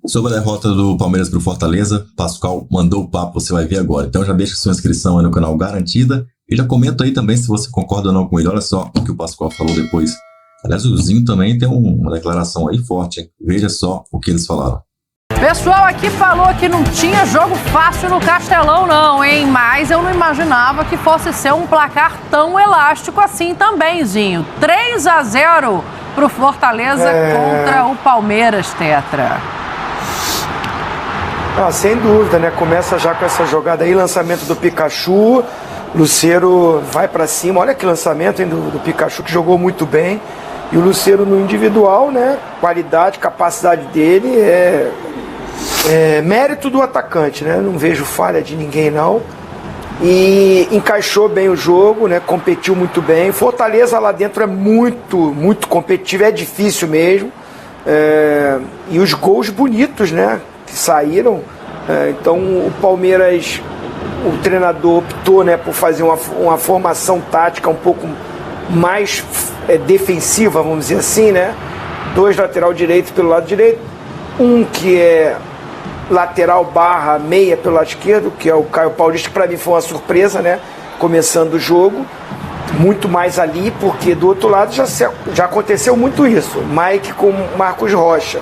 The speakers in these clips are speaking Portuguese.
Sobre a derrota do Palmeiras para o Fortaleza, Pascoal mandou o papo, você vai ver agora. Então já deixa sua inscrição aí no canal garantida e já comenta aí também se você concorda ou não com ele. Olha só o que o Pascoal falou depois. Aliás, o Zinho também tem uma declaração aí forte, hein? Veja só o que eles falaram. Pessoal aqui falou que não tinha jogo fácil no Castelão não, hein? Mas eu não imaginava que fosse ser um placar tão elástico assim também, Zinho. 3-0 pro Fortaleza contra o Palmeiras, Tetra. Sem dúvida, né? Começa já com essa jogada aí, lançamento do Pikachu. Lucero vai pra cima. Olha que lançamento, hein, do Pikachu, que jogou muito bem. E o Lucero no individual, né? Qualidade, capacidade dele é mérito do atacante, né? Não vejo falha de ninguém, não. E encaixou bem o jogo, né? Competiu muito bem. Fortaleza lá dentro é muito competitivo, é difícil mesmo. E os gols bonitos, né? Que saíram. Então o Palmeiras, o treinador optou, né, por fazer uma formação tática um pouco mais defensiva, vamos dizer assim, né? 2 lateral direito pelo lado direito, um que é lateral / meia pelo lado esquerdo, que é o Caio Paulista, que para mim foi uma surpresa, né? Começando o jogo, muito mais ali, porque do outro lado já aconteceu muito isso. Mike com Marcos Rocha.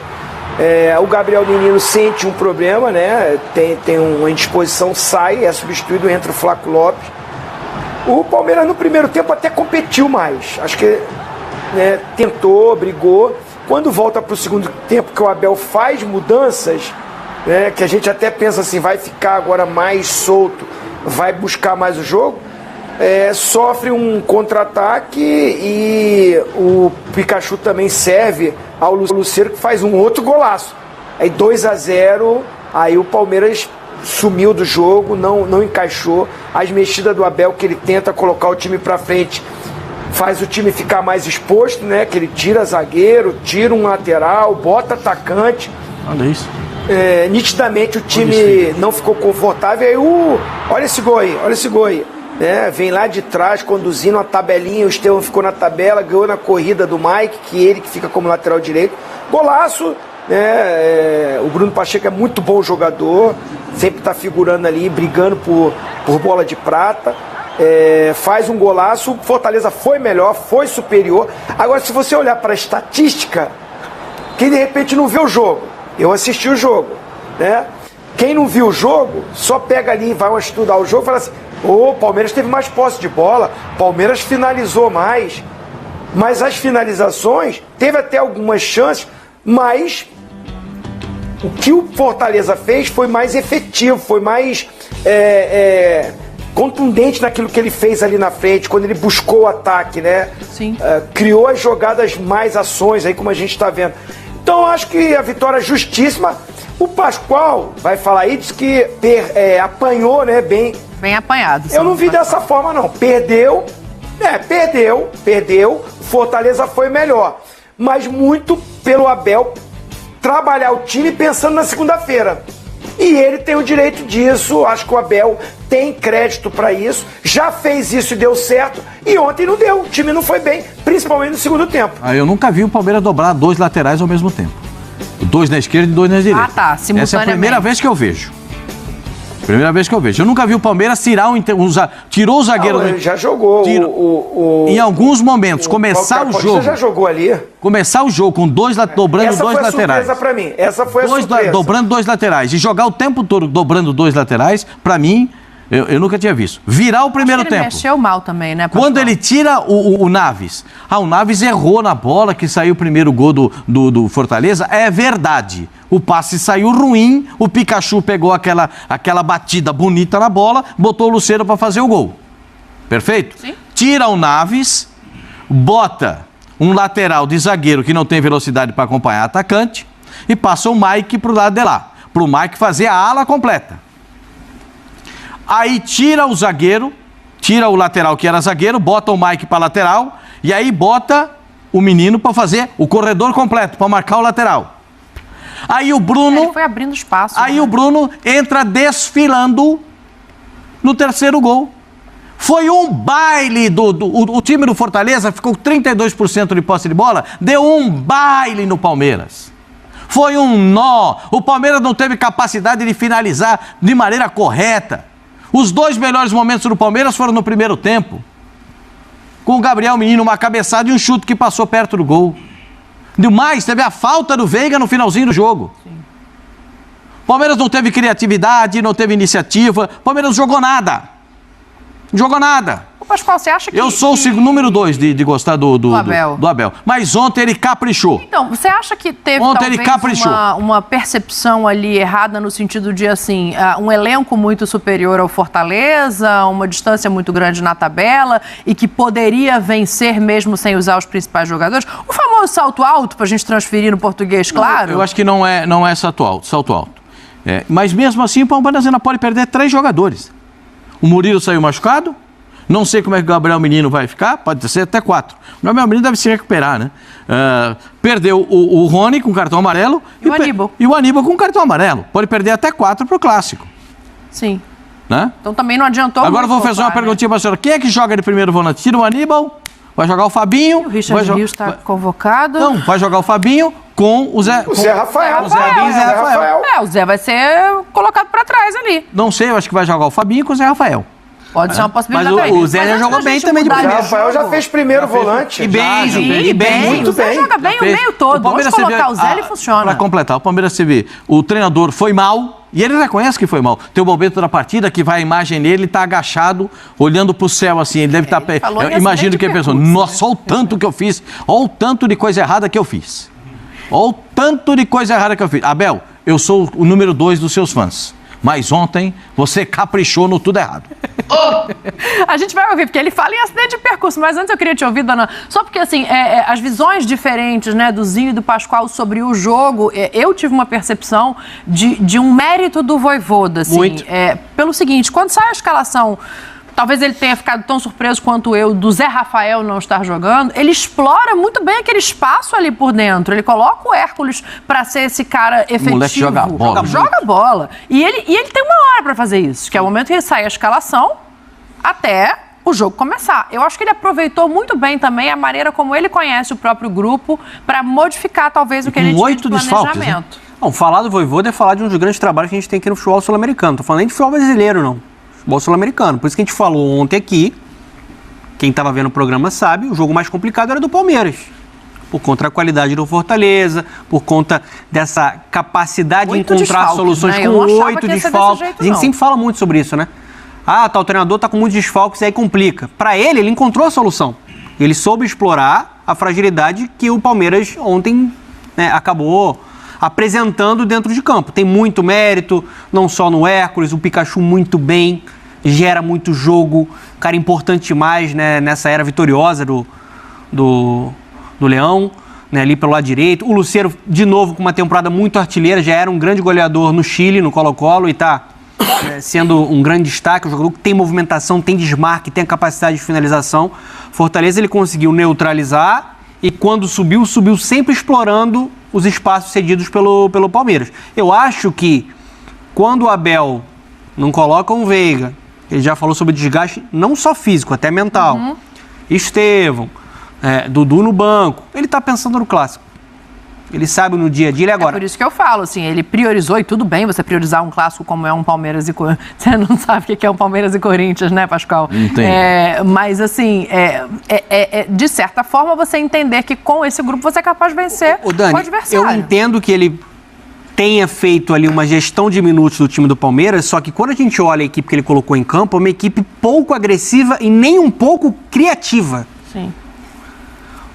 O Gabriel Menino sente um problema, né? Tem uma indisposição, sai, é substituído, entra o Flaco Lopes. O Palmeiras no primeiro tempo até competiu mais, acho que, né, tentou, brigou. Quando volta para o segundo tempo, que o Abel faz mudanças, né, que a gente até pensa assim, vai ficar agora mais solto, vai buscar mais o jogo, sofre um contra-ataque e o Pikachu também serve ao Lucero, que faz um outro golaço. Aí 2-0, aí o Palmeiras sumiu do jogo, não encaixou. As mexidas do Abel, que ele tenta colocar o time pra frente, faz o time ficar mais exposto, né? Que ele tira zagueiro, tira um lateral, bota atacante. Olha isso. Nitidamente o time não ficou confortável. Aí olha esse gol aí. Vem lá de trás, conduzindo a tabelinha, o Estevão ficou na tabela, ganhou na corrida do Mike, que fica como lateral direito. Golaço, né? O Bruno Pacheco é muito bom jogador, sempre está figurando ali, brigando por bola de prata. Faz um golaço, o Fortaleza foi melhor, foi superior. Agora, se você olhar para a estatística, quem de repente não vê o jogo, eu assisti o jogo, né? Quem não viu o jogo, só pega ali, vai estudar o jogo e fala assim: o Palmeiras teve mais posse de bola, Palmeiras finalizou mais. Mas as finalizações, teve até algumas chances, mas o que o Fortaleza fez foi mais efetivo, foi mais contundente naquilo que ele fez ali na frente, quando ele buscou o ataque, né? Sim. Criou as jogadas, mais ações, aí como a gente está vendo. Então eu acho que a vitória é justíssima. O Pascoal vai falar aí, diz que apanhou, né, bem apanhado. Eu não vi dessa forma, não. Perdeu. Fortaleza foi melhor. Mas muito pelo Abel trabalhar o time pensando na segunda-feira. E ele tem o direito disso. Acho que o Abel tem crédito para isso. Já fez isso e deu certo. E ontem não deu. O time não foi bem, principalmente no segundo tempo. Eu nunca vi o Palmeiras dobrar 2 laterais ao mesmo tempo. 2 na esquerda e 2 na direita. Simultaneamente. Essa é a primeira vez que eu vejo. Eu nunca vi o Palmeiras tirar tirou o zagueiro. Ele já jogou. Em alguns momentos, começar o jogo. Você já jogou ali? Começar o jogo com dobrando 2 laterais. Essa foi a surpresa pra mim. Essa foi a surpresa. Dobrando 2 laterais. E jogar o tempo todo dobrando 2 laterais, pra mim, eu nunca tinha visto. Virar o primeiro tempo. Ele mexeu mal também, né, Pascoal? Quando ele tira o Naves. O Naves errou na bola, que saiu o primeiro gol do Fortaleza. É verdade. O passe saiu ruim, o Pikachu pegou aquela batida bonita na bola, botou o Lucero para fazer o gol. Perfeito? Sim. Tira o Naves, bota um lateral de zagueiro que não tem velocidade para acompanhar atacante e passa o Mike para o lado de lá, para o Mike fazer a ala completa. Aí tira o zagueiro, tira o lateral que era zagueiro, bota o Mike para lateral e aí bota o menino para fazer o corredor completo, para marcar o lateral. Aí o Bruno... Ele foi abrindo espaço. Aí o Bruno entra desfilando no terceiro gol. Foi um baile o time do Fortaleza ficou com 32% de posse de bola, deu um baile no Palmeiras. Foi um nó. O Palmeiras não teve capacidade de finalizar de maneira correta. Os 2 melhores momentos do Palmeiras foram no primeiro tempo. Com o Gabriel Menino, uma cabeçada e um chute que passou perto do gol. Demais, teve a falta do Veiga no finalzinho do jogo. Sim. Palmeiras não teve criatividade, não teve iniciativa. Palmeiras não jogou nada. Não jogou nada. Pascoal, você acha que... Eu sou o número 2 de gostar do Abel. Mas ontem ele caprichou. Então, você acha que teve uma percepção ali errada no sentido de, assim, um elenco muito superior ao Fortaleza, uma distância muito grande na tabela e que poderia vencer mesmo sem usar os principais jogadores? O famoso salto alto, para a gente transferir no português, claro? Eu acho que não é salto alto. Mas mesmo assim, o Palmeiras ainda pode perder 3 jogadores. O Murilo saiu machucado. Não sei como é que o Gabriel Menino vai ficar, pode ser até 4. O Gabriel Menino deve se recuperar, né? Perdeu o Rony com cartão amarelo. E o Aníbal. E o Aníbal com cartão amarelo. Pode perder até 4 pro Clássico. Sim. Né? Então também não adiantou. Agora vou fazer uma perguntinha para a senhora. Quem é que joga de primeiro volante? Tira o Aníbal, vai jogar o Fabinho. E o Richard Rios está convocado. Não, vai jogar o Fabinho com o Zé... O Zé Rafael. O Zé Rafael. O Zé vai ser colocado para trás ali. Não sei, eu acho que vai jogar o Fabinho com o Zé Rafael. Pode ser uma possibilidade. Mas o Zé já jogou bem também de primeiro. O Rafael já fez primeiro volante. E bem. Muito bem. Você joga bem o meio todo. Vamos colocar o Zé, ele funciona. Para completar, o Palmeiras CV, o treinador foi mal, e ele reconhece que foi mal. Tem o momento da partida que vai a imagem dele, ele está agachado, olhando para o céu assim, ele deve estar... Eu imagino que ele pensou, nossa, olha o tanto que eu fiz, olha o tanto de coisa errada que eu fiz. Olha o tanto de coisa errada que eu fiz. Abel, eu sou o número 2 dos seus fãs. Mas ontem você caprichou no tudo errado. A gente vai ouvir, porque ele fala em acidente de percurso, mas antes eu queria te ouvir, dona... Só porque, assim, as visões diferentes, né, do Zinho e do Pascoal sobre o jogo, eu tive uma percepção de um mérito do Vojvoda, assim. Muito. Pelo seguinte, quando sai a escalação... Talvez ele tenha ficado tão surpreso quanto eu do Zé Rafael não estar jogando. Ele explora muito bem aquele espaço ali por dentro. Ele coloca o Hércules para ser esse cara efetivo. O moleque joga bola. Joga bola. E ele tem uma hora para fazer isso, que é o momento que ele sai a escalação até o jogo começar. Eu acho que ele aproveitou muito bem também a maneira como ele conhece o próprio grupo para modificar talvez o que ele tinha de planejamento. Não, falar do Vojvoda é falar de um dos grandes trabalhos que a gente tem aqui no futebol sul-americano. Não tô falando nem de futebol brasileiro, não. Futebol sul-americano. Por isso que a gente falou ontem aqui, quem estava vendo o programa sabe, o jogo mais complicado era do Palmeiras. Por conta da qualidade do Fortaleza, por conta dessa capacidade de encontrar soluções, né? Com 8 desfalques. A gente sempre fala muito sobre isso, né? O treinador tá com muitos desfalques e aí complica. Para ele encontrou a solução. Ele soube explorar a fragilidade que o Palmeiras ontem, né, acabou apresentando dentro de campo. Tem muito mérito, não só no Hércules, o Pikachu muito bem, gera muito jogo, cara importante demais, né, nessa era vitoriosa do Leão, né, ali pelo lado direito. O Lucero, de novo, com uma temporada muito artilheira, já era um grande goleador no Chile, no Colo-Colo, e está sendo um grande destaque, um jogador que tem movimentação, tem desmarque, tem a capacidade de finalização. Fortaleza ele conseguiu neutralizar e quando subiu sempre explorando os espaços cedidos pelo Palmeiras. Eu acho que quando o Abel não coloca um Veiga, ele já falou sobre desgaste não só físico, até mental. Estevão, Dudu no banco, ele está pensando no clássico. Ele sabe no dia a dia, ele agora... É por isso que eu falo, assim, ele priorizou, e tudo bem você priorizar um clássico como é um Palmeiras e Corinthians. Você não sabe o que é um Palmeiras e Corinthians, né, Pascoal? Entendi. Mas, assim, de certa forma, você entender que com esse grupo você é capaz de vencer o adversário. Eu entendo que ele tenha feito ali uma gestão de minutos do time do Palmeiras, só que quando a gente olha a equipe que ele colocou em campo, é uma equipe pouco agressiva e nem um pouco criativa. Sim.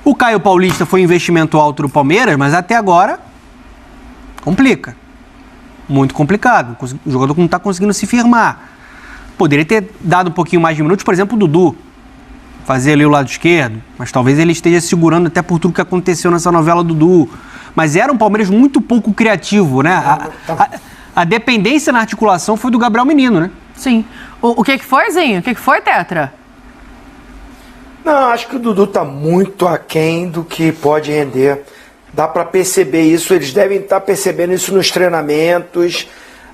O Caio Paulista foi um investimento alto do Palmeiras, mas até agora complica. Muito complicado. O jogador não está conseguindo se firmar. Poderia ter dado um pouquinho mais de minutos, por exemplo, o Dudu. Fazer ali o lado esquerdo, mas talvez ele esteja segurando até por tudo que aconteceu nessa novela do Dudu. Mas era um Palmeiras muito pouco criativo, né? A dependência na articulação foi do Gabriel Menino, né? Sim. O que foi, Zinho? O que foi, Tetra? Não, acho que o Dudu está muito aquém do que pode render. Dá para perceber isso, eles devem estar percebendo isso nos treinamentos.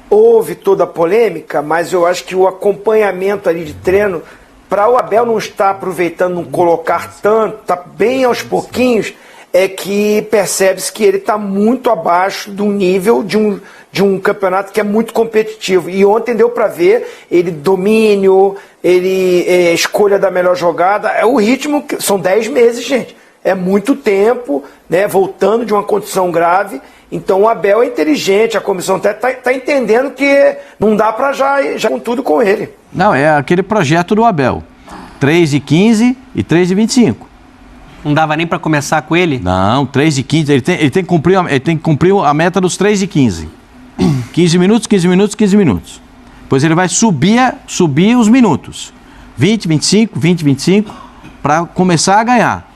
Houve toda a polêmica, mas eu acho que o acompanhamento ali de treino, para o Abel não estar aproveitando, não colocar tanto, tá bem aos pouquinhos, é que percebe-se que ele está muito abaixo do nível de um campeonato que é muito competitivo. E ontem deu para ver ele domínio, ele escolha da melhor jogada, é o ritmo, são 10 meses, gente. É muito tempo, né, voltando de uma condição grave. Então o Abel é inteligente, a comissão está entendendo que não dá para já com tudo com ele. Não, é aquele projeto do Abel. 3,15 e 3,25. Não dava nem para começar com ele? Não, 3,15. Ele tem que cumprir a meta dos 3,15. 15 minutos, 15 minutos, 15 minutos. Depois ele vai subir os minutos. 20, 25, 20, 25, para começar a ganhar.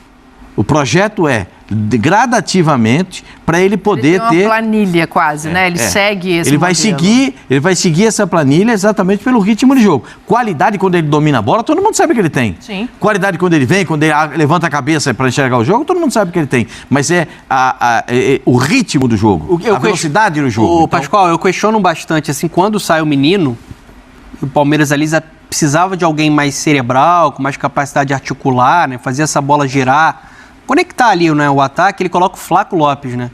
O projeto é gradativamente para ele poder ter uma planilha quase, né? Ele segue esse modelo. Ele vai seguir essa planilha exatamente pelo ritmo de jogo. Qualidade quando ele domina a bola, todo mundo sabe que ele tem. Sim. Qualidade quando ele vem, quando ele levanta a cabeça para enxergar o jogo, todo mundo sabe que ele tem. Mas é o ritmo do jogo, a velocidade do jogo. Então... Pascoal, eu questiono bastante, assim, quando sai o menino, o Palmeiras ali precisava de alguém mais cerebral, com mais capacidade de articular, né? Fazer essa bola girar, conectar ali, né, o ataque, ele coloca o Flaco Lopes, né?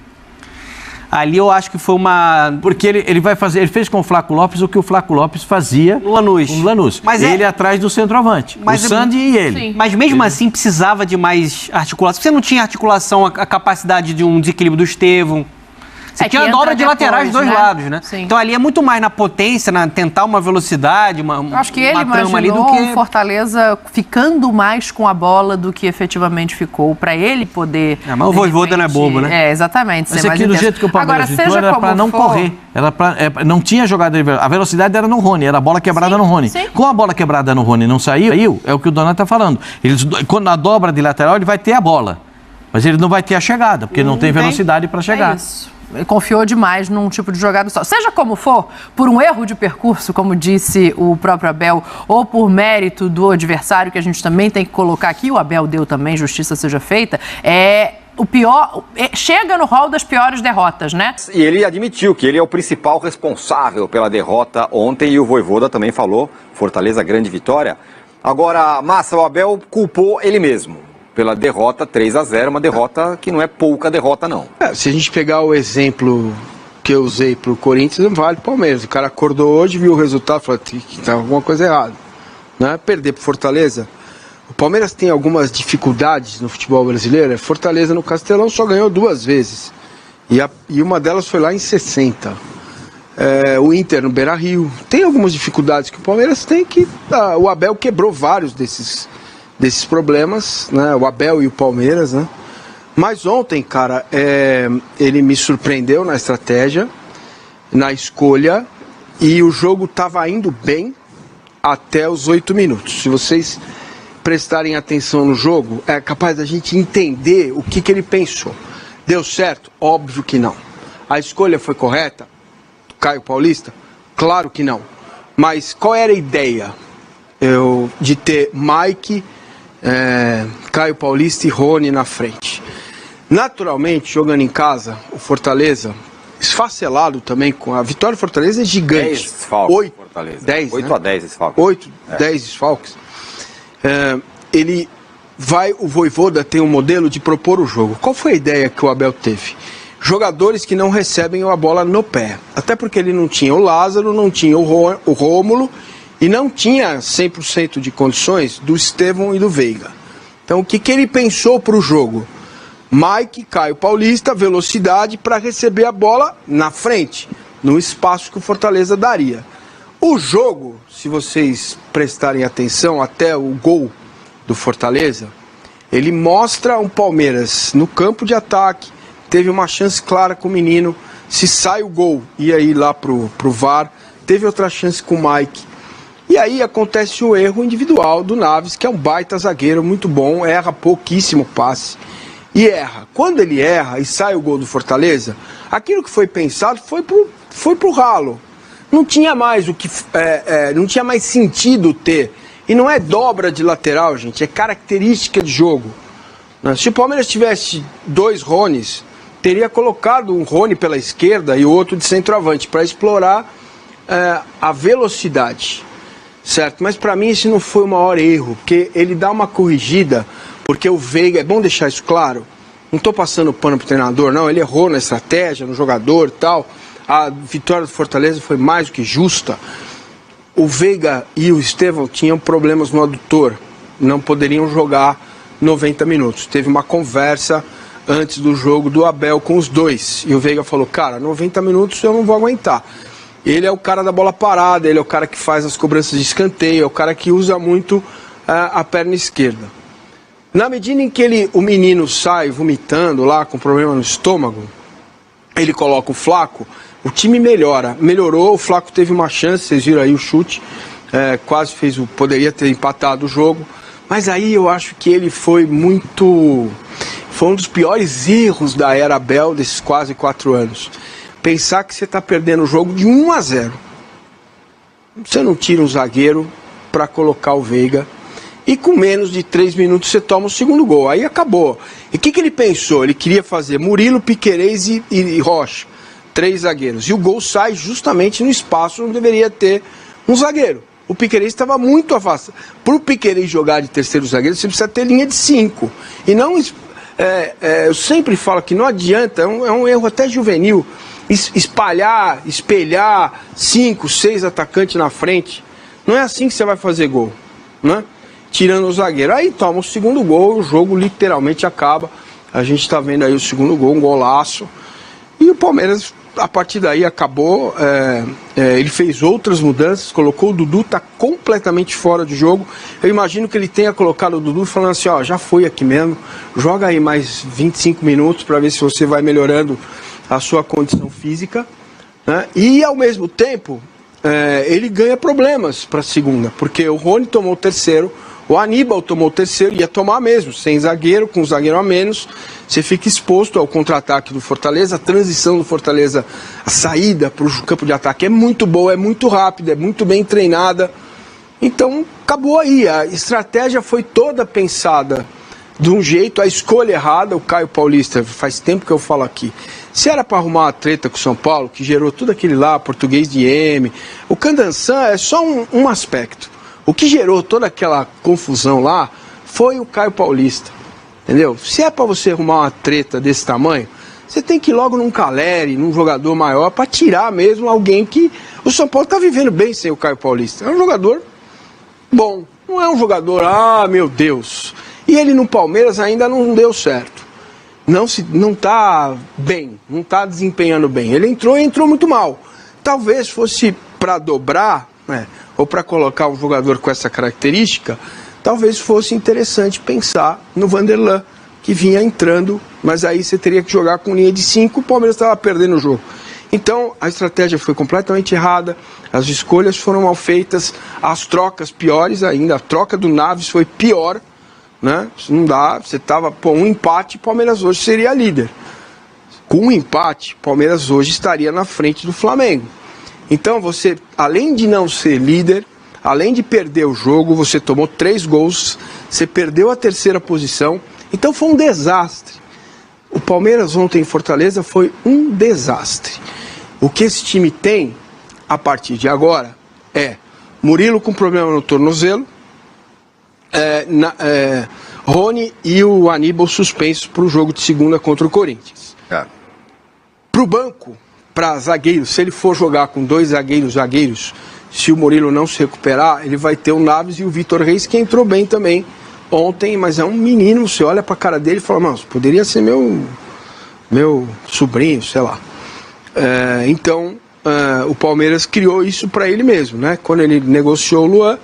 Ali eu acho que foi uma... Porque ele fez com o Flaco Lopes o que o Flaco Lopes fazia no Lanús. Mas ele atrás do centroavante, o Sandy e ele. Sim. Mas mesmo assim precisava de mais articulação. Você não tinha articulação, a capacidade de um desequilíbrio do Estevão. Você tinha a dobra de laterais dos dois lados, né? Sim. Então ali é muito mais na potência, na tentar uma velocidade, acho que ele uma trama ali do imaginou que... Fortaleza ficando mais com a bola do que efetivamente ficou, para ele poder... mas o Vojvoda não é bobo, né? Exatamente. Mas aqui do jeito que o Palmeiras era para não correr. Não tinha jogada de... A velocidade era no Rony, era a bola quebrada no Rony. Sim. Com a bola quebrada no Rony não saiu, é o que o Donato está falando. Quando na dobra de lateral ele vai ter a bola, mas ele não vai ter a chegada, porque não tem velocidade para chegar. É isso. Ele confiou demais num tipo de jogada só. Seja como for, por um erro de percurso, como disse o próprio Abel, ou por mérito do adversário, que a gente também tem que colocar aqui, o Abel deu também, justiça seja feita, o pior, chega no rol das piores derrotas, né? E ele admitiu que ele é o principal responsável pela derrota ontem, e o Vojvoda também falou, Fortaleza, grande vitória. Agora, Massa, o Abel culpou ele mesmo pela derrota 3-0, uma derrota que não é pouca derrota, não. Se a gente pegar o exemplo que eu usei pro Corinthians, não vale pro Palmeiras. O cara acordou hoje, viu o resultado, falou que tá alguma coisa errada. Né? Perder pro Fortaleza. O Palmeiras tem algumas dificuldades no futebol brasileiro. Fortaleza no Castelão só ganhou 2 vezes. E uma delas foi lá em 60. O Inter no Beira-Rio. Tem algumas dificuldades que o Palmeiras tem que... o Abel quebrou vários desses problemas, né? O Abel e o Palmeiras, né? Mas ontem, cara, ele me surpreendeu na estratégia, na escolha, e o jogo estava indo bem até os 8 minutos. Se vocês prestarem atenção no jogo, é capaz da gente entender o que ele pensou. Deu certo? Óbvio que não. A escolha foi correta? Caio Paulista? Claro que não. Mas qual era a ideia? De ter Mike, Caio Paulista e Rony na frente. Naturalmente, jogando em casa, o Fortaleza, esfacelado também com a vitória do Fortaleza, é gigante. 10 desfalques. 8-10 desfalques. 10 desfalques. O Vojvoda tem um modelo de propor o jogo. Qual foi a ideia que o Abel teve? Jogadores que não recebem a bola no pé. Até porque ele não tinha o Lázaro, não tinha o Rômulo, e não tinha 100% de condições do Estevão e do Veiga. Então o que ele pensou para o jogo? Mike, Caio Paulista, velocidade para receber a bola na frente, no espaço que o Fortaleza daria. O jogo, se vocês prestarem atenção até o gol do Fortaleza, ele mostra um Palmeiras no campo de ataque, teve uma chance clara com o menino, se sai o gol, ia ir lá pro VAR, teve outra chance com o Mike. E aí acontece o erro individual do Naves, que é um baita zagueiro, muito bom, erra pouquíssimo passe. E erra. Quando ele erra e sai o gol do Fortaleza, aquilo que foi pensado foi pro ralo. Não tinha mais não tinha mais sentido ter. E não é dobra de lateral, gente, é característica de jogo. Se o Palmeiras tivesse 2 Rones, teria colocado um Rony pela esquerda e o outro de centroavante, para explorar a velocidade. Certo, mas para mim esse não foi o maior erro, porque ele dá uma corrigida, porque o Veiga, é bom deixar isso claro, Não estou passando pano pro treinador, não. Ele errou na estratégia, no jogador e tal. A vitória do Fortaleza foi mais do que justa. O Veiga e o Estevão tinham problemas no adutor. Não poderiam jogar 90 minutos. Teve uma conversa antes do jogo do Abel com os dois. E o Veiga falou, cara, 90 minutos eu não vou aguentar. Ele é o cara da bola parada, ele é o cara que faz as cobranças de escanteio, é o cara que usa muito a perna esquerda. Na medida em que o menino sai vomitando lá, com problema no estômago, ele coloca o Flaco, o time melhorou, o Flaco teve uma chance, vocês viram aí o chute, quase poderia ter empatado o jogo, mas aí eu acho que ele foi um dos piores erros da era Abel desses quase 4 anos. Pensar que você está perdendo o jogo de 1-0. Você não tira um zagueiro para colocar o Veiga e com menos de 3 minutos você toma o segundo gol. Aí acabou. E o que ele pensou? Ele queria fazer Murilo, Piquerez e Rocha. 3 zagueiros. E o gol sai justamente no espaço onde deveria ter um zagueiro. O Piquerez estava muito afastado. Para o Piquerez jogar de terceiro zagueiro, você precisa ter linha de 5. E não... eu sempre falo que não adianta, é um erro até juvenil, espelhar 5, 6 atacantes na frente. Não é assim que você vai fazer gol, né? Tirando o zagueiro. Aí toma o segundo gol, o jogo literalmente acaba. A gente está vendo aí o segundo gol, um golaço. E o Palmeiras, a partir daí, acabou. Ele fez outras mudanças, colocou o Dudu, está completamente fora de jogo. Eu imagino que ele tenha colocado o Dudu falando assim, ó, já foi aqui mesmo, joga aí mais 25 minutos para ver se você vai melhorando a sua condição física, né? E ao mesmo tempo, ele ganha problemas para a segunda, porque o Rony tomou o terceiro, o Aníbal tomou o terceiro, ia tomar mesmo, sem zagueiro, com zagueiro a menos, você fica exposto ao contra-ataque do Fortaleza, a transição do Fortaleza, a saída para o campo de ataque é muito boa, é muito rápida, é muito bem treinada, então acabou aí, a estratégia foi toda pensada de um jeito, a escolha errada, o Caio Paulista, faz tempo que eu falo aqui, se era para arrumar uma treta com o São Paulo, que gerou tudo aquele lá, português de M, o Candançã é só um aspecto. O que gerou toda aquela confusão lá foi o Caio Paulista, entendeu? Se é para você arrumar uma treta desse tamanho, você tem que ir logo num Caleri, num jogador maior, para tirar mesmo alguém que... O São Paulo está vivendo bem sem o Caio Paulista. É um jogador bom, não é um jogador, meu Deus. E ele no Palmeiras ainda não deu certo. Não está bem, não está desempenhando bem. Ele entrou muito mal. Talvez fosse para dobrar, né? Ou para colocar um jogador com essa característica, talvez fosse interessante pensar no Vanderlan, que vinha entrando, mas aí você teria que jogar com linha de 5, o Palmeiras estava perdendo o jogo. Então, a estratégia foi completamente errada, as escolhas foram mal feitas, as trocas piores ainda, a troca do Naves foi pior, né? Não dá, você estava, um empate, o Palmeiras hoje seria líder. Com um empate, o Palmeiras hoje estaria na frente do Flamengo. Então você, além de não ser líder, além de perder o jogo, você tomou 3 gols, você perdeu a 3ª posição, então foi um desastre. O Palmeiras ontem em Fortaleza foi um desastre. O que esse time tem, a partir de agora, é Murilo com problema no tornozelo, Rony e o Aníbal suspensos para o jogo de segunda contra o Corinthians. Para o banco, para zagueiros, se ele for jogar com 2 zagueiros, se o Murilo não se recuperar, ele vai ter o Naves e o Vitor Reis, que entrou bem também ontem, mas é um menino, você olha para a cara dele e fala, nossa, poderia ser meu sobrinho, sei lá. Então, o Palmeiras criou isso para ele mesmo, né? Quando ele negociou o Luan,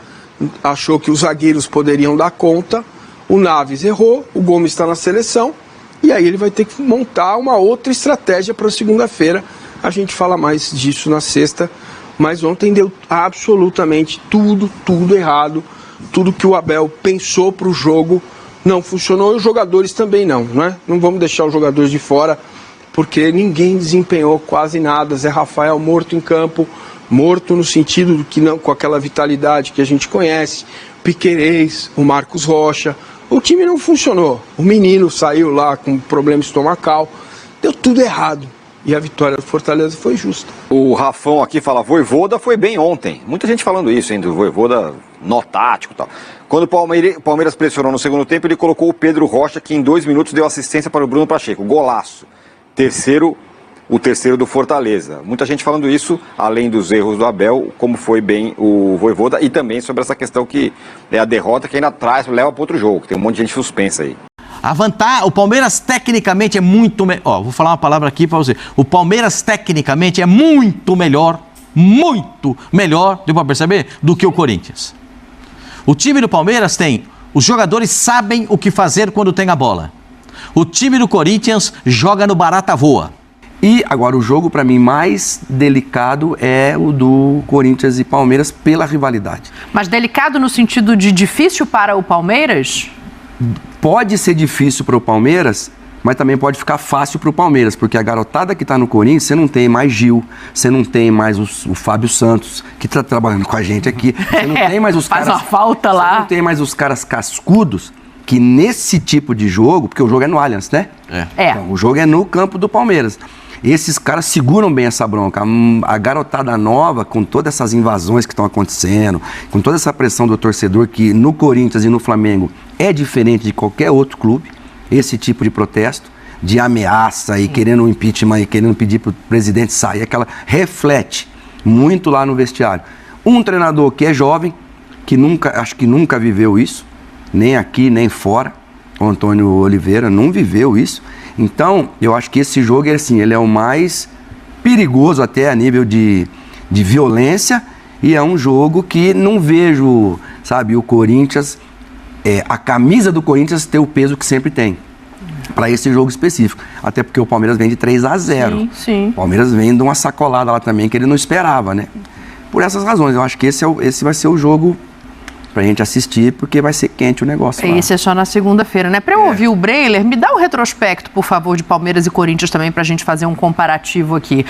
achou que os zagueiros poderiam dar conta, o Naves errou, o Gomes está na seleção, e aí ele vai ter que montar uma outra estratégia para segunda-feira. A gente fala mais disso na sexta, mas ontem deu absolutamente tudo errado. Tudo que o Abel pensou para o jogo não funcionou e os jogadores também não, né? Não vamos deixar os jogadores de fora, porque ninguém desempenhou quase nada. Zé Rafael morto em campo, morto no sentido do que não, com aquela vitalidade que a gente conhece, Piquerez, o Marcos Rocha, o time não funcionou. O menino saiu lá com problema estomacal, deu tudo errado. e a vitória do Fortaleza foi justa. O Rafão aqui fala, Vojvoda foi bem ontem. Muita gente falando isso, hein, do Vojvoda nó tático e tal. Quando o Palmeiras pressionou no segundo tempo, ele colocou o Pedro Rocha, que em 2 minutos deu assistência para o Bruno Pacheco. Golaço. O terceiro do Fortaleza. Muita gente falando isso, além dos erros do Abel, como foi bem o Vojvoda, e também sobre essa questão que é a derrota que ainda leva para outro jogo, que tem um monte de gente suspensa aí. O Palmeiras tecnicamente é muito melhor. Vou falar uma palavra aqui para você. O Palmeiras tecnicamente é muito melhor, deu para perceber, do que o Corinthians. O time do Palmeiras os jogadores sabem o que fazer quando tem a bola. O time do Corinthians joga no barata voa. E agora o jogo, para mim, mais delicado é o do Corinthians e Palmeiras pela rivalidade. Mas delicado no sentido de difícil para o Palmeiras? Pode ser difícil para o Palmeiras, mas também pode ficar fácil para o Palmeiras, porque a garotada que está no Corinthians, você não tem mais Gil, você não tem mais o Fábio Santos, que está trabalhando com a gente aqui, você não tem mais os Faz caras... uma falta lá. Você não tem mais os caras cascudos, que nesse tipo de jogo, porque o jogo é no Allianz, né? Então, o jogo é no campo do Palmeiras. Esses caras seguram bem essa bronca. A garotada nova, com todas essas invasões que estão acontecendo, com toda essa pressão do torcedor, que no Corinthians e no Flamengo é diferente de qualquer outro clube, esse tipo de protesto, de ameaça e querendo um impeachment e querendo pedir para o presidente sair, reflete muito lá no vestiário. Um treinador que é jovem, que acho que nunca viveu isso, nem aqui, nem fora, o Antônio Oliveira não viveu isso. Então, eu acho que esse jogo ele é o mais perigoso até a nível de violência, e é um jogo que não vejo, sabe, o Corinthians, a camisa do Corinthians ter o peso que sempre tem para esse jogo específico. Até porque o Palmeiras vem de 3-0. Sim. O Palmeiras vem de uma sacolada lá também que ele não esperava, né? Por essas razões, eu acho que esse vai ser o jogo pra gente assistir, porque vai ser quente o negócio lá. Esse é só na segunda-feira, né? Pra eu ouvir o Breiler, me dá um retrospecto, por favor, de Palmeiras e Corinthians também, pra gente fazer um comparativo aqui.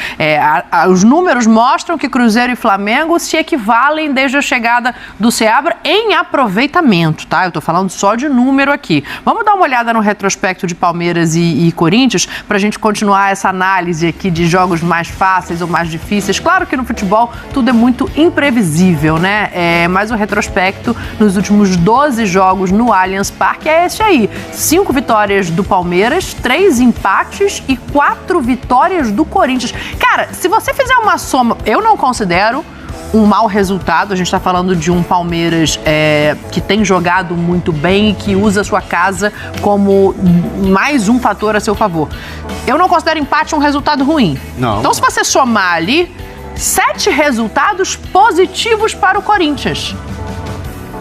Os números mostram que Cruzeiro e Flamengo se equivalem desde a chegada do Seabra em aproveitamento, tá? Eu tô falando só de número aqui. Vamos dar uma olhada no retrospecto de Palmeiras e Corinthians, pra gente continuar essa análise aqui de jogos mais fáceis ou mais difíceis. Claro que no futebol tudo é muito imprevisível, né? Mas o retrospecto nos últimos 12 jogos no Allianz Parque é esse aí. 5 vitórias do Palmeiras, 3 empates e 4 vitórias do Corinthians. Cara, se você fizer uma soma, eu não considero um mau resultado. A gente está falando de um Palmeiras que tem jogado muito bem e que usa a sua casa como mais um fator a seu favor. Eu não considero empate um resultado ruim. Não. Então, se você somar ali, 7 resultados positivos para o Corinthians.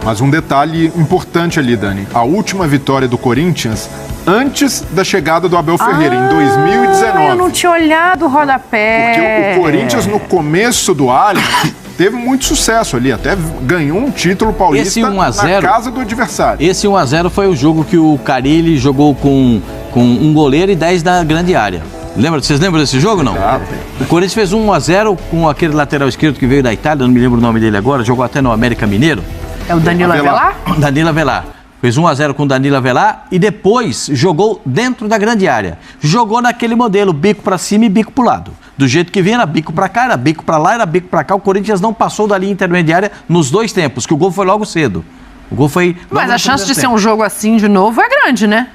Mas um detalhe importante ali, Dani. A última vitória do Corinthians antes da chegada do Abel Ferreira, em 2019. Eu não tinha olhado o rodapé. Porque o Corinthians, no começo do Allianz, teve muito sucesso ali. Até ganhou um título paulista na casa do adversário. Esse 1-0 foi o jogo que o Carille jogou com um goleiro e 10 da grande área. Vocês lembram desse jogo, não? Exato. O Corinthians fez 1-0 com aquele lateral esquerdo que veio da Itália, não me lembro o nome dele agora, jogou até no América Mineiro. É o Danilo Avelar? Danilo Avelar. Fez 1-0 com o Danilo Avelar e depois jogou dentro da grande área. Jogou naquele modelo, bico pra cima e bico pro lado. Do jeito que vinha, era bico pra cá, era bico pra lá, era bico pra cá. O Corinthians não passou da linha intermediária nos 2 tempos, que o gol foi logo cedo. O gol foi... Mas a chance de ser um jogo assim de novo é grande, né?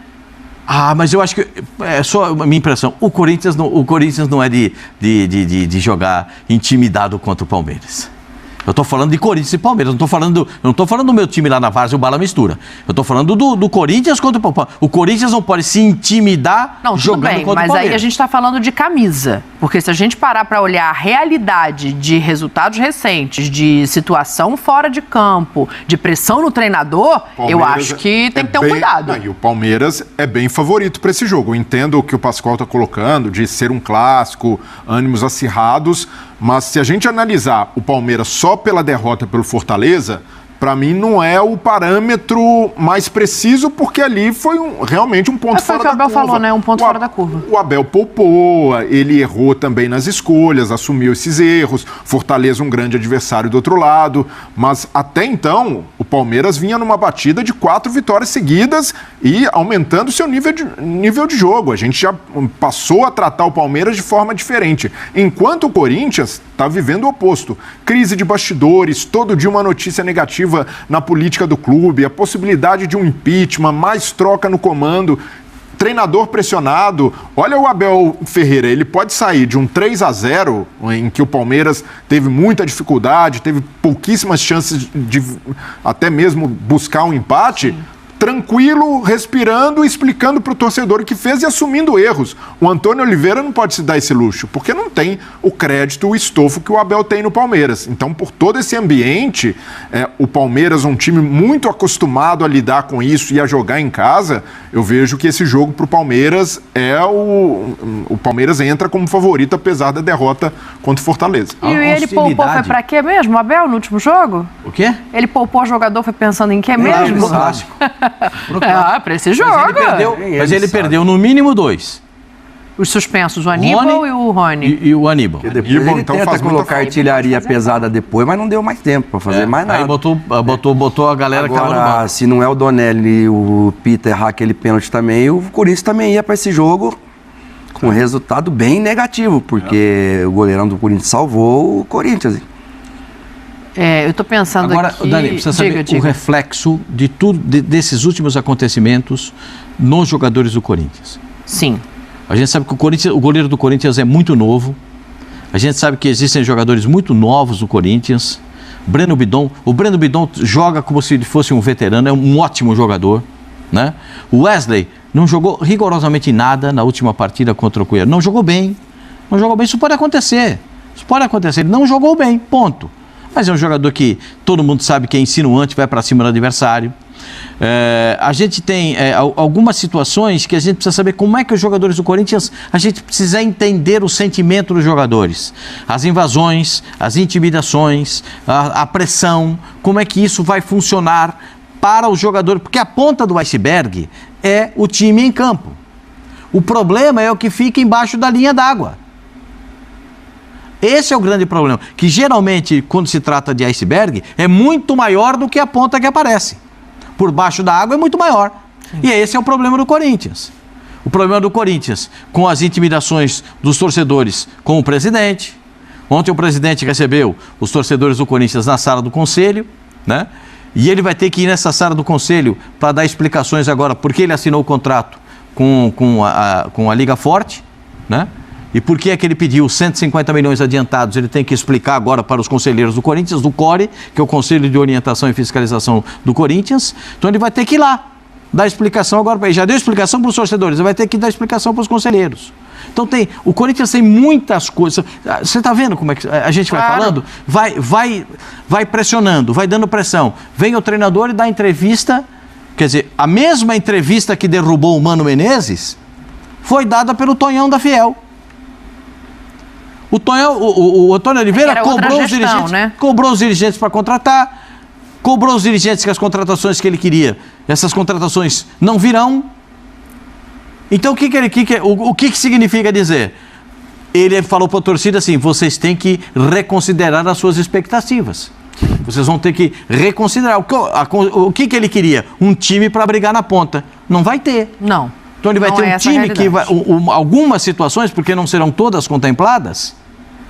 Mas eu acho que, é só a minha impressão, o Corinthians não é de jogar intimidado contra o Palmeiras. Eu tô falando de Corinthians e Palmeiras, não tô falando do meu time lá na Várzea, o Bala Mistura. Eu tô falando do Corinthians contra o Palmeiras. O Corinthians não pode se intimidar jogando contra o Palmeiras. Mas aí a gente tá falando de camisa. Porque se a gente parar para olhar a realidade de resultados recentes, de situação fora de campo, de pressão no treinador, eu acho que tem que ter um cuidado. E o Palmeiras é bem favorito para esse jogo. Eu entendo o que o Pascoal está colocando, de ser um clássico, ânimos acirrados, mas se a gente analisar o Palmeiras só pela derrota pelo Fortaleza, para mim não é o parâmetro mais preciso, porque ali foi realmente um ponto fora da curva. Foi o que o Abel falou, né? Um ponto fora da curva. O Abel poupou, ele errou também nas escolhas, assumiu esses erros, Fortaleza um grande adversário do outro lado, mas até então o Palmeiras vinha numa batida de 4 vitórias seguidas e aumentando seu nível de jogo. A gente já passou a tratar o Palmeiras de forma diferente, enquanto o Corinthians está vivendo o oposto. Crise de bastidores, todo dia uma notícia negativa na política do clube, a possibilidade de um impeachment, mais troca no comando, treinador pressionado. Olha o Abel Ferreira, ele pode sair de um 3-0, em que o Palmeiras teve muita dificuldade, teve pouquíssimas chances de até mesmo buscar um empate, tranquilo, respirando, explicando para o torcedor o que fez e assumindo erros. O Antônio Oliveira não pode se dar esse luxo, porque não tem o crédito, o estofo que o Abel tem no Palmeiras. Então, por todo esse ambiente, o Palmeiras, um time muito acostumado a lidar com isso e a jogar em casa, eu vejo que esse jogo para o Palmeiras o Palmeiras entra como favorito, apesar da derrota contra o Fortaleza. E ele poupou, foi para quê mesmo, o Abel, no último jogo? O quê? Ele poupou o jogador, foi pensando em quê mesmo? No clássico. Para esse jogo. Mas ele perdeu no mínimo 2. Os suspensos, o Aníbal e o Rony. E o Aníbal. Porque depois ele tenta colocar artilharia pesada depois, mas não deu mais tempo para fazer mais nada. Aí botou a galera que tava no banco. Agora, se não é o Donelli e o Peter errar aquele pênalti também, o Corinthians também ia para esse jogo com um resultado bem negativo, porque o goleirão do Corinthians salvou o Corinthians. Eu tô pensando agora, aqui... Dani, precisa saber o reflexo de tudo, desses últimos acontecimentos nos jogadores do Corinthians. Sim. A gente sabe que o goleiro do Corinthians é muito novo. A gente sabe que existem jogadores muito novos do Corinthians. O Breno Bidon joga como se ele fosse um veterano, é um ótimo jogador, né? O Wesley não jogou rigorosamente nada na última partida contra o Cuiabá. Não jogou bem. Isso pode acontecer. Ele não jogou bem, ponto. Mas é um jogador que todo mundo sabe que é insinuante, vai para cima do adversário. A gente tem algumas situações que a gente precisa saber como é que os jogadores do Corinthians, a gente precisa entender o sentimento dos jogadores. As invasões, as intimidações, a pressão, como é que isso vai funcionar para o jogador, porque a ponta do iceberg é o time em campo. O problema é o que fica embaixo da linha d'água. Esse é o grande problema, que geralmente, quando se trata de iceberg, é muito maior do que a ponta que aparece. Por baixo da água é muito maior. Sim. E esse é o problema do Corinthians. O problema do Corinthians, com as intimidações dos torcedores com o presidente. Ontem o presidente recebeu os torcedores do Corinthians na sala do conselho, né? E ele vai ter que ir nessa sala do conselho para dar explicações agora, porque ele assinou o contrato com a Liga Forte, né? E por que é que ele pediu 150 milhões adiantados? Ele tem que explicar agora para os conselheiros do Corinthians, do CORE, que é o Conselho de Orientação e Fiscalização do Corinthians. Então ele vai ter que ir lá, dar explicação agora. Ele já deu explicação para os torcedores, ele vai ter que dar explicação para os conselheiros. Então o Corinthians tem muitas coisas. Você está vendo como é que a gente vai falando? Vai pressionando, vai dando pressão. Vem o treinador e dá entrevista. Quer dizer, a mesma entrevista que derrubou o Mano Menezes foi dada pelo Tonhão da Fiel. O Antônio Oliveira cobrou os dirigentes para contratar, cobrou os dirigentes que as contratações que ele queria, essas contratações não virão. Então o que significa dizer? Ele falou para a torcida assim: vocês têm que reconsiderar as suas expectativas. Vocês vão ter que reconsiderar. O que ele queria? Um time para brigar na ponta. Não vai ter. Não. Então ele vai ter um time que vai... algumas situações, porque não serão todas contempladas,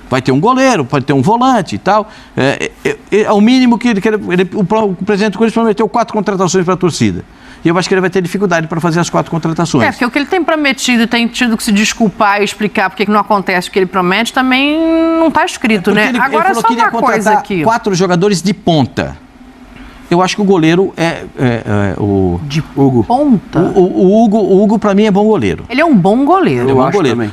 vai ter um goleiro, pode ter um volante e tal. É o mínimo que o presidente do Corinthians prometeu 4 contratações para a torcida. E eu acho que ele vai ter dificuldade para fazer as 4 contratações. Porque o que ele tem prometido e tem tido que se desculpar e explicar porque não acontece o que ele promete também não está escrito, né? Agora só uma coisa aqui. 4 jogadores de ponta. Eu acho que o goleiro o Hugo. Ponta? O Hugo, para mim, é bom goleiro. Ele é um bom goleiro. Ele é um bom goleiro. Também.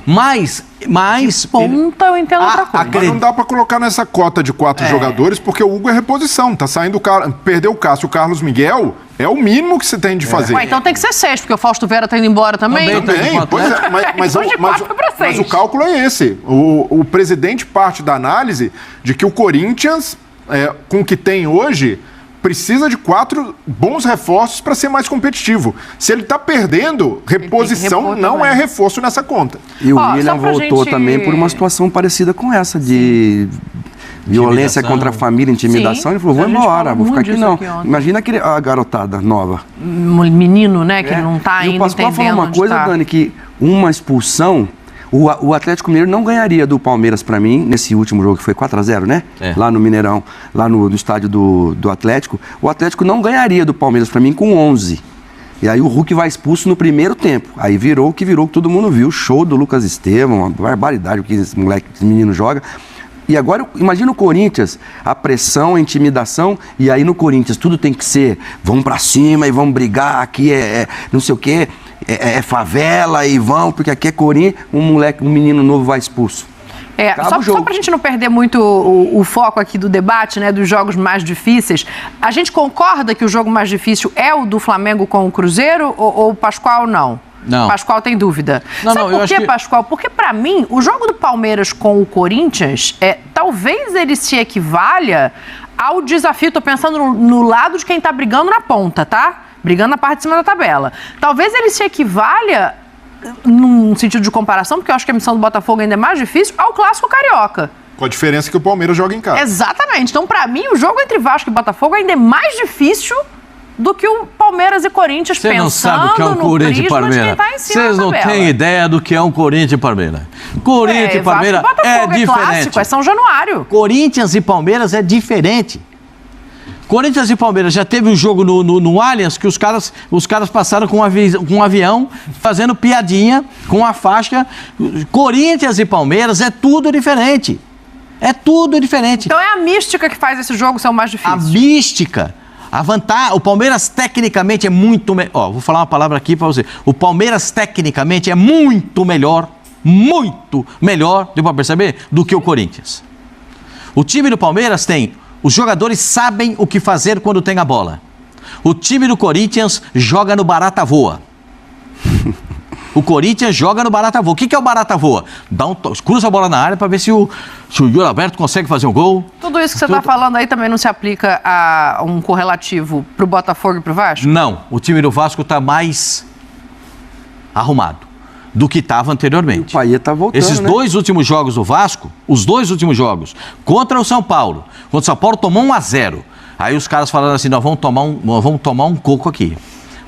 Mas ponta eu entendo outra coisa. Mas não dá para colocar nessa cota de 4 jogadores, porque o Hugo é reposição. Tá saindo perdeu o Cássio, o Carlos Miguel. É o mínimo que você tem de fazer. Então tem que ser 6, porque o Fausto Vera tá indo embora também. Também. Pois é, mas o cálculo é esse. O presidente parte da análise de que o Corinthians, com o que tem hoje, precisa de 4 bons reforços para ser mais competitivo. Se ele está perdendo, reposição não é reforço nessa conta. E o William voltou também por uma situação parecida com essa, de violência contra a família, intimidação. Ele falou, vou embora, vou ficar aqui não. Imagina a garotada nova. Menino, né, que não está ainda entendendo. E o Pascoal falou uma coisa, Dani, que uma expulsão... O Atlético Mineiro não ganharia do Palmeiras para mim, nesse último jogo que foi 4-0, né? Lá no Mineirão, lá no estádio do Atlético. O Atlético não ganharia do Palmeiras para mim com 11. E aí o Hulk vai expulso no primeiro tempo. Aí virou o que todo mundo viu. Show do Lucas Estevam, uma barbaridade o que esse menino joga. E agora, imagina o Corinthians, a pressão, a intimidação, e aí no Corinthians tudo tem que ser, vamos pra cima e vamos brigar, aqui não sei o quê, é favela e vão, porque aqui é Corinthians, um menino novo vai expulso. Só pra gente não perder muito o foco aqui do debate, né, dos jogos mais difíceis, a gente concorda que o jogo mais difícil é o do Flamengo com o Cruzeiro ou o Pascoal não? Não. Pascoal tem dúvida. Sabe por quê, Pascoal? Porque, pra mim, o jogo do Palmeiras com o Corinthians, talvez ele se equivalha ao desafio, tô pensando no lado de quem tá brigando na ponta, tá? Brigando na parte de cima da tabela. Talvez ele se equivalha, num sentido de comparação, porque eu acho que a missão do Botafogo ainda é mais difícil, ao Clássico Carioca. Com a diferença que o Palmeiras joga em casa. Exatamente. Então, pra mim, o jogo entre Vasco e Botafogo ainda é mais difícil do que o Palmeiras e Corinthians, pensando no prisma de quem tá em cima da tabela. Vocês não têm ideia do que é um Corinthians e Palmeiras. Corinthians e Palmeiras é diferente. Clássico, é São Januário. Corinthians e Palmeiras é diferente. Corinthians e Palmeiras já teve um jogo no Allianz que os caras passaram com um avião fazendo piadinha com a faixa. Corinthians e Palmeiras é tudo diferente. É tudo diferente. Então é a mística que faz esse jogo ser o mais difícil. A mística. O Palmeiras tecnicamente é muito melhor. Vou falar uma palavra aqui para você. O Palmeiras tecnicamente é muito melhor, deu para perceber, do que o Corinthians. O time do Palmeiras os jogadores sabem o que fazer quando tem a bola. O time do Corinthians joga no barata voa. O Corinthians joga no barata voa. O que é o barata voa? Cruza a bola na área para ver se o Yuri Alberto consegue fazer um gol. Tudo isso que você está falando aí também não se aplica a um correlativo para o Botafogo e para o Vasco? Não. O time do Vasco está mais arrumado do que estava anteriormente. O Paia está voltando, Esses 2 últimos jogos do Vasco, os 2 últimos jogos, contra o São Paulo. Contra o São Paulo tomou 1-0. Aí os caras falaram assim, nós vamos tomar um coco aqui.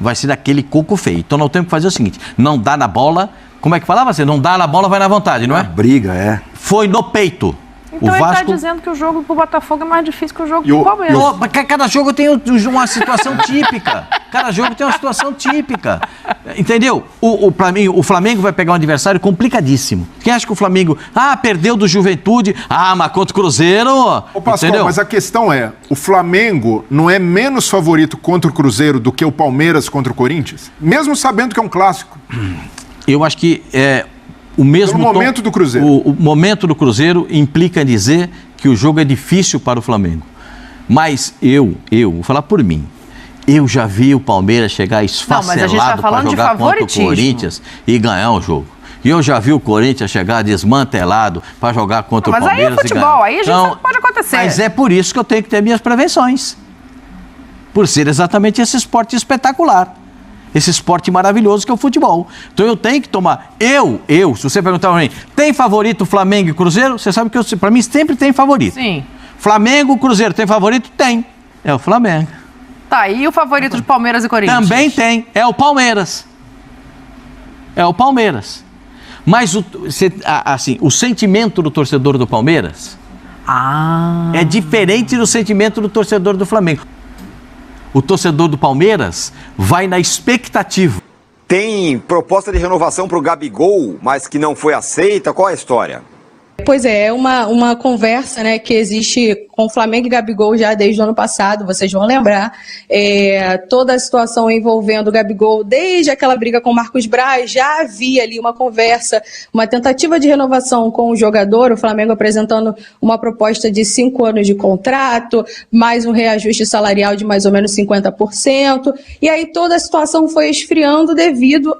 Vai ser daquele coco feio. Então nós temos que fazer o seguinte, não dá na bola, como é que falava você? Não dá na bola, vai na vontade, não é? Briga, Foi no peito. Então ele está dizendo que o jogo pro Botafogo é mais difícil que o jogo pro Palmeiras. Cada jogo tem uma situação típica. Cada jogo tem uma situação típica. Entendeu? Pra mim, o Flamengo vai pegar um adversário complicadíssimo. Quem acha que o Flamengo... perdeu do Juventude. Mas contra o Cruzeiro... Ô, Pascoal, entendeu? Mas a questão é, o Flamengo não é menos favorito contra o Cruzeiro do que o Palmeiras contra o Corinthians? Mesmo sabendo que é um clássico. Eu acho que o mesmo momento do Cruzeiro. O momento do Cruzeiro implica dizer que o jogo é difícil para o Flamengo. Mas eu vou falar por mim, eu já vi o Palmeiras chegar esfacelado para jogar contra o Corinthians e ganhar o jogo. E eu já vi o Corinthians chegar desmantelado para jogar contra o Palmeiras e ganhar. Mas aí é futebol, aí a gente não pode acontecer. Mas é por isso que eu tenho que ter minhas prevenções. Por ser exatamente esse esporte espetacular. Esse esporte maravilhoso que é o futebol. Então eu tenho que tomar... se você perguntar para mim, tem favorito Flamengo e Cruzeiro? Você sabe que para mim sempre tem favorito. Sim. Flamengo, Cruzeiro, tem favorito? Tem. É o Flamengo. Tá, e o favorito de Palmeiras e Corinthians? Também tem. É o Palmeiras. Mas o sentimento do torcedor do Palmeiras é diferente do sentimento do torcedor do Flamengo. O torcedor do Palmeiras vai na expectativa. Tem proposta de renovação para o Gabigol, mas que não foi aceita. Qual é a história? Pois é uma conversa, né, que existe com Flamengo e Gabigol já desde o ano passado, vocês vão lembrar, toda a situação envolvendo o Gabigol, desde aquela briga com o Marcos Braz, já havia ali uma conversa, uma tentativa de renovação com o jogador, o Flamengo apresentando uma proposta de 5 anos de contrato, mais um reajuste salarial de mais ou menos 50%, e aí toda a situação foi esfriando devido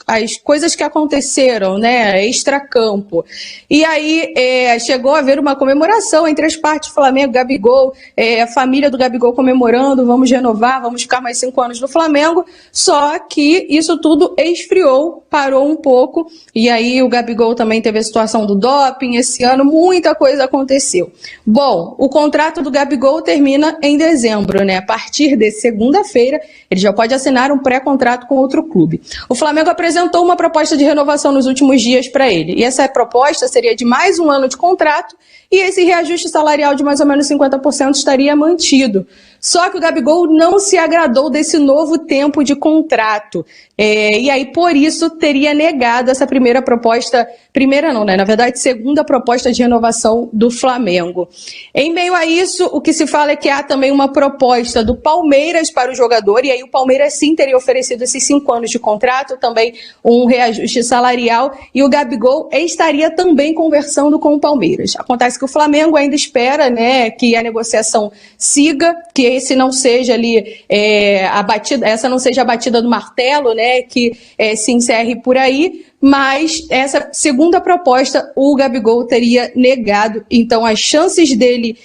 às coisas que aconteceram, né, extracampo. E aí chegou a haver uma comemoração entre as partes, parte Flamengo, Gabigol, a família do Gabigol comemorando, vamos renovar, vamos ficar mais 5 anos no Flamengo, só que isso tudo esfriou, parou um pouco, e aí o Gabigol também teve a situação do doping esse ano, muita coisa aconteceu. Bom, o contrato do Gabigol termina em dezembro, né? A partir de segunda-feira, ele já pode assinar um pré-contrato com outro clube. O Flamengo apresentou uma proposta de renovação nos últimos dias para ele, e essa proposta seria de mais um ano de contrato, e esse reajuste salarial de mais ou menos 50% estaria mantido. Só que o Gabigol não se agradou desse novo tempo de contrato. E aí, por isso, teria negado essa primeira proposta, primeira não, né? Na verdade, segunda proposta de renovação do Flamengo. Em meio a isso, o que se fala é que há também uma proposta do Palmeiras para o jogador, e aí o Palmeiras sim teria oferecido esses 5 anos de contrato, também um reajuste salarial, e o Gabigol estaria também conversando com o Palmeiras. Acontece que o Flamengo ainda espera, né, que a negociação siga, que esse não seja ali essa não seja a batida do martelo, né, que se encerre por aí, mas essa segunda proposta o Gabigol teria negado, então as chances dele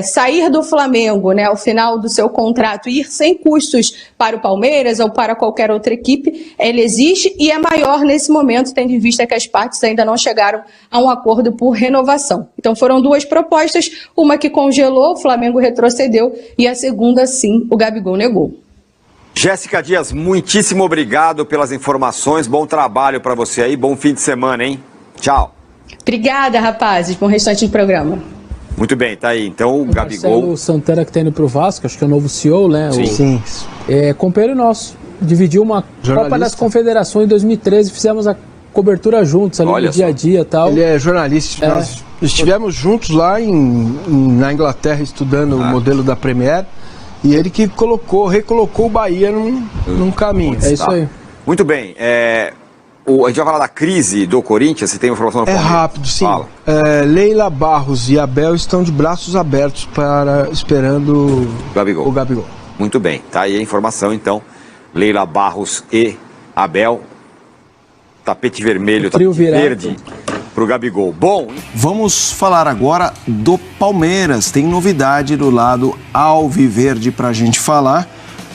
sair do Flamengo, né, ao final do seu contrato e ir sem custos para o Palmeiras ou para qualquer outra equipe, ele existe e é maior nesse momento, tendo em vista que as partes ainda não chegaram a um acordo por renovação. Então foram 2 propostas, uma que congelou, o Flamengo retrocedeu, e a segunda, sim, o Gabigol negou. Jéssica Dias, muitíssimo obrigado pelas informações, bom trabalho para você aí, bom fim de semana, hein? Tchau. Obrigada, rapazes, bom restante de programa. Muito bem, tá aí, então o Gabigol... O Santana que tá indo pro Vasco, acho que é o novo CEO, né? Sim. Companheiro nosso, dividiu uma Copa das Confederações em 2013, fizemos a cobertura juntos ali no dia a dia e tal. Ele é jornalista, nós estivemos juntos lá na Inglaterra estudando o modelo da Premier, e ele que recolocou o Bahia num caminho. É isso aí. Muito bem, a gente vai falar da crise do Corinthians, você tem informação no Palmeiras? Rápido, sim. Leila Barros e Abel estão de braços abertos esperando o Gabigol. Muito bem, tá aí a informação então. Leila Barros e Abel, tapete vermelho, tapete verde pro Gabigol. Bom, vamos falar agora do Palmeiras. Tem novidade do lado alviverde pra gente falar.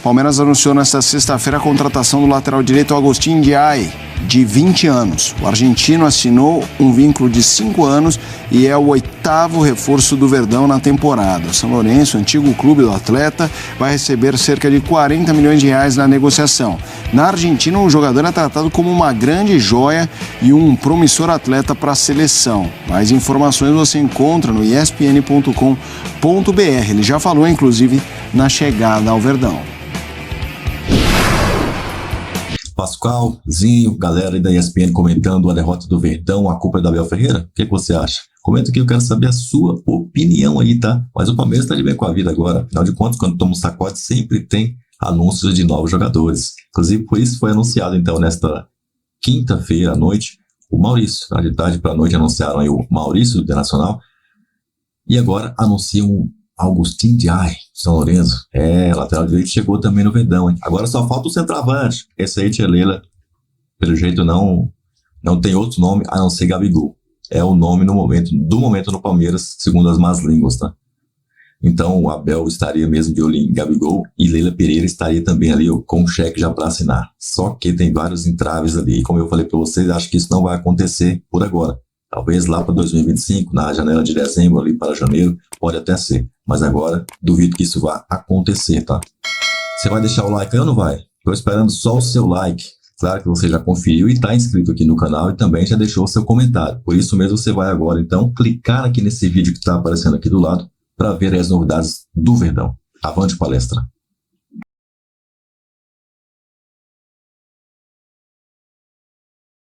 Palmeiras anunciou nesta sexta-feira a contratação do lateral direito Agustin Ndiaye, de 20 anos. O argentino assinou um vínculo de 5 anos e é o 8º reforço do Verdão na temporada. O São Lourenço, antigo clube do atleta, vai receber cerca de 40 milhões de reais na negociação. Na Argentina, o jogador é tratado como uma grande joia e um promissor atleta para a seleção. Mais informações você encontra no espn.com.br. Ele já falou, inclusive, na chegada ao Verdão. Pascoal, Zinho, galera aí da ESPN comentando a derrota do Verdão, a culpa é da Abel Ferreira? O que você acha? Comenta aqui, eu quero saber a sua opinião aí, tá? Mas o Palmeiras tá de bem com a vida agora. Afinal de contas, quando toma um sacode, sempre tem anúncios de novos jogadores. Inclusive, por isso foi anunciado, então, nesta quinta-feira à noite, o Maurício. De tarde para a noite anunciaram aí o Maurício, do Internacional. E agora anunciam o Agustin Ndiaye, São Lourenço. Lateral direito chegou também no Verdão, hein? Agora só falta o centroavante. Esse aí, Tia Leila, pelo jeito não tem outro nome a não ser Gabigol. É o nome do momento no Palmeiras, segundo as más línguas, tá? Então o Abel estaria mesmo de olho em Gabigol e Leila Pereira estaria também ali com um cheque já para assinar. Só que tem vários entraves ali. E como eu falei para vocês, acho que isso não vai acontecer por agora. Talvez lá para 2025, na janela de dezembro, ali para janeiro, pode até ser. Mas agora, duvido que isso vá acontecer, tá? Você vai deixar o like aí ou não vai? Estou esperando só o seu like. Claro que você já conferiu e está inscrito aqui no canal e também já deixou o seu comentário. Por isso mesmo você vai agora, então, clicar aqui nesse vídeo que está aparecendo aqui do lado para ver as novidades do Verdão. Avante palestra!